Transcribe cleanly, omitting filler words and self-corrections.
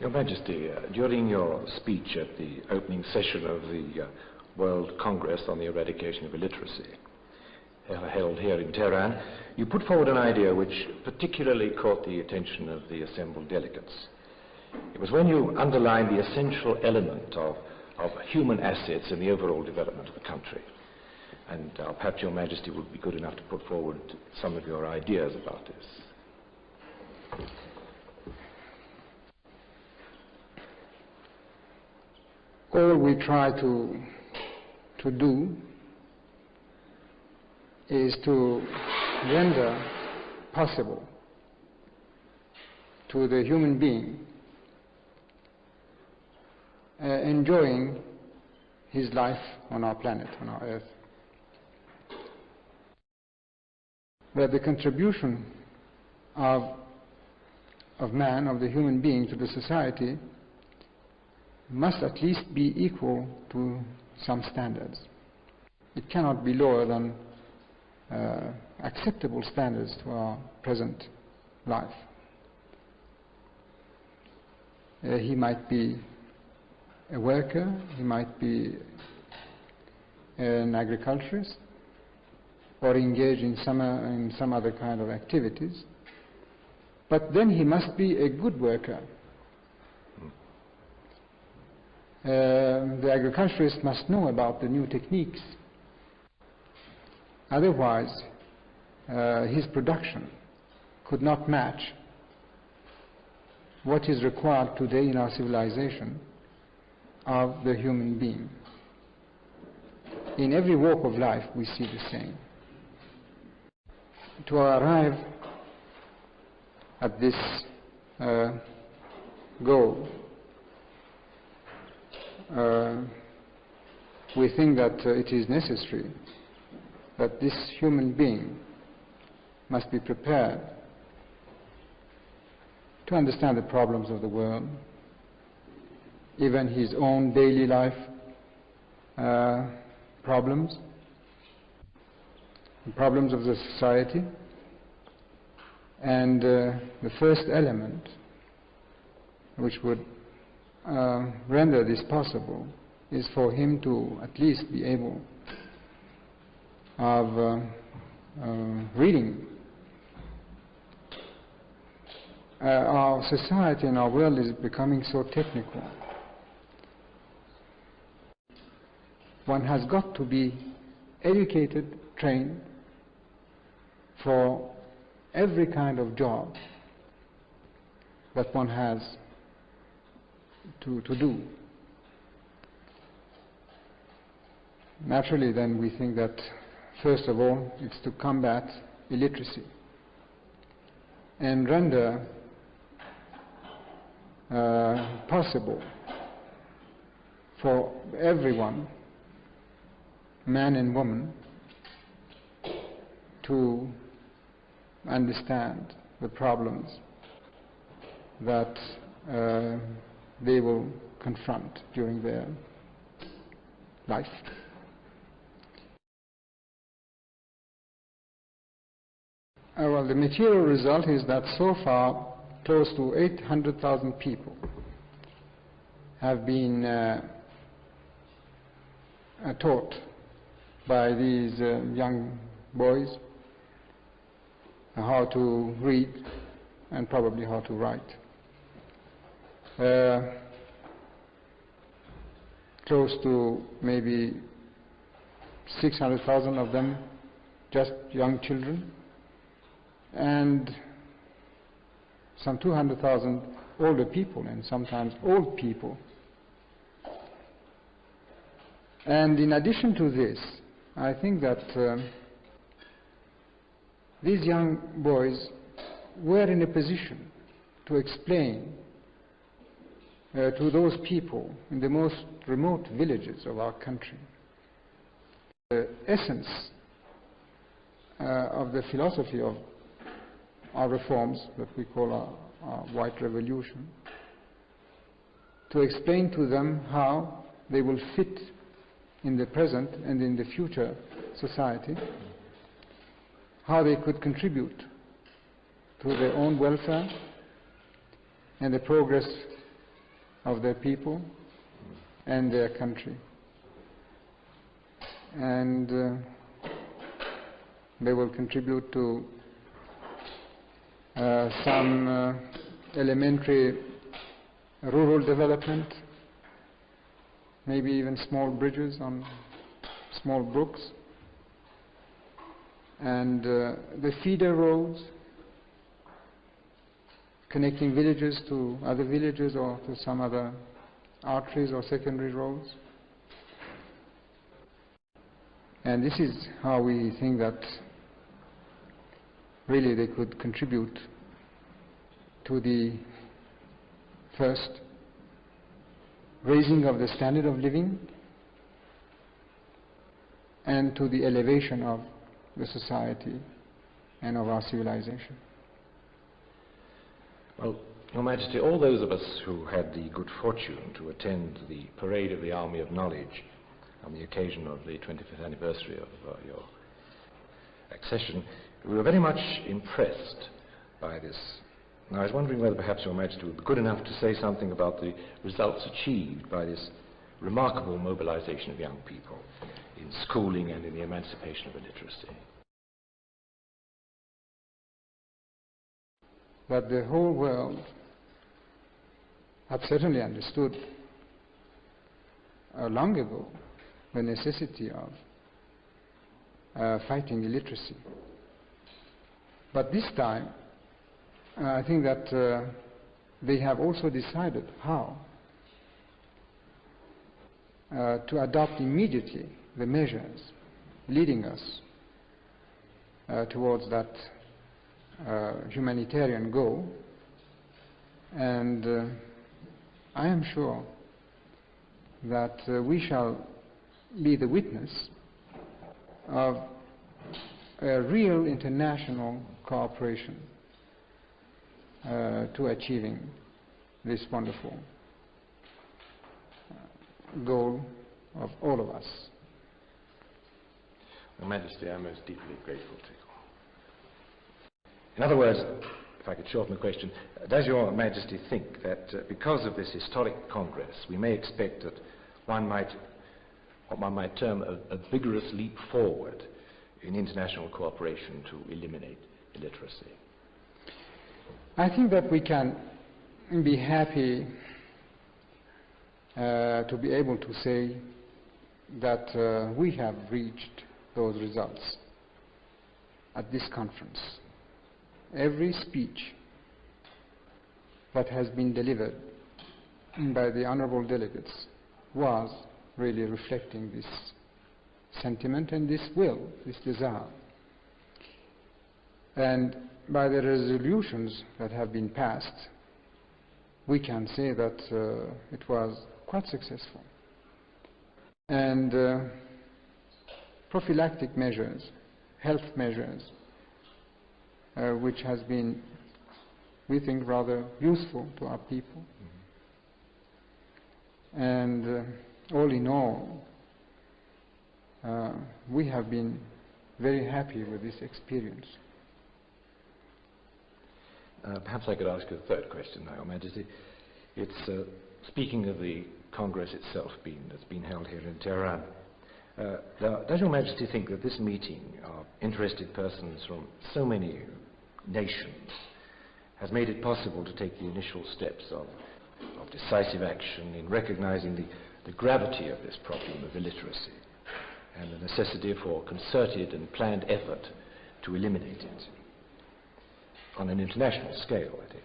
Your Majesty, during your speech at the opening session of the World Congress on the Eradication of Illiteracy, held here in Tehran, you put forward an idea which particularly caught the attention of the assembled delegates. It was when you underlined the essential element of human assets in the overall development of the country. And perhaps Your Majesty would be good enough to put forward some of your ideas about this. All we try to do is to render possible to the human being enjoying his life on our planet, on our earth. That the contribution of man, of the human being to the society, must at least be equal to some standards. It cannot be lower than acceptable standards to our present life. He might be a worker, he might be an agriculturist, or engage in some other kind of activities, but then he must be a good worker. The agriculturist must know about the new techniques. Otherwise, his production could not match what is required today in our civilization of the human being. In every walk of life, we see the same. To arrive at this goal, we think that it is necessary that this human being must be prepared to understand the problems of the world, even his own daily life problems, the problems of the society. And the first element which would render this possible is for him to at least be able of reading. Our society and our world is becoming so technical. One has got to be educated, trained for every kind of job that one has to do. Naturally, then, we think that first of all it's to combat illiteracy and render possible for everyone, man and woman, to understand the problems that they will confront during their life. Well, the material result is that so far close to 800,000 people have been taught by these young boys how to read and probably how to write. Close to maybe 600,000 of them just young children, and some 200,000 older people, and sometimes old people. And in addition to this, I think that these young boys were in a position to explain to those people in the most remote villages of our country the essence of the philosophy of our reforms that we call our White Revolution, to explain to them how they will fit in the present and in the future society, how they could contribute to their own welfare and the progress of their people and their country. And they will contribute to some elementary rural development, maybe even small bridges on small brooks, and the feeder roads connecting villages to other villages or to some other arteries or secondary roads. And this is how we think that really they could contribute to the first raising of the standard of living and to the elevation of the society and of our civilization. Well, Your Majesty, all those of us who had the good fortune to attend the parade of the Army of Knowledge on the occasion of the 25th anniversary of your accession, we were very much impressed by this. And I was wondering whether perhaps Your Majesty would be good enough to say something about the results achieved by this remarkable mobilization of young people in schooling and in the emancipation of illiteracy. But the whole world had certainly understood long ago the necessity of fighting illiteracy. But this time, I think that they have also decided how to adopt immediately the measures leading us towards that humanitarian goal. And I am sure that we shall be the witness of a real international cooperation to achieving this wonderful goal of all of us. Your Majesty, I am most deeply grateful to you. In other words, if I could shorten the question, does Your Majesty think that because of this historic Congress we may expect that what one might term a vigorous leap forward in international cooperation to eliminate illiteracy? I think that we can be happy to be able to say that we have reached those results at this conference. Every speech that has been delivered by the honorable delegates was really reflecting this sentiment and this will, this desire. And by the resolutions that have been passed, we can say that it was quite successful. And prophylactic measures, health measures, which has been, we think, rather useful to our people. Mm-hmm. And all in all, we have been very happy with this experience. Perhaps I could ask you a third question now, Your Majesty. It's speaking of the Congress itself that's been held here in Tehran. Does Your Majesty think that this meeting of interested persons from so many nations has made it possible to take the initial steps of decisive action in recognizing the gravity of this problem of illiteracy and the necessity for concerted and planned effort to eliminate it on an international scale, I think?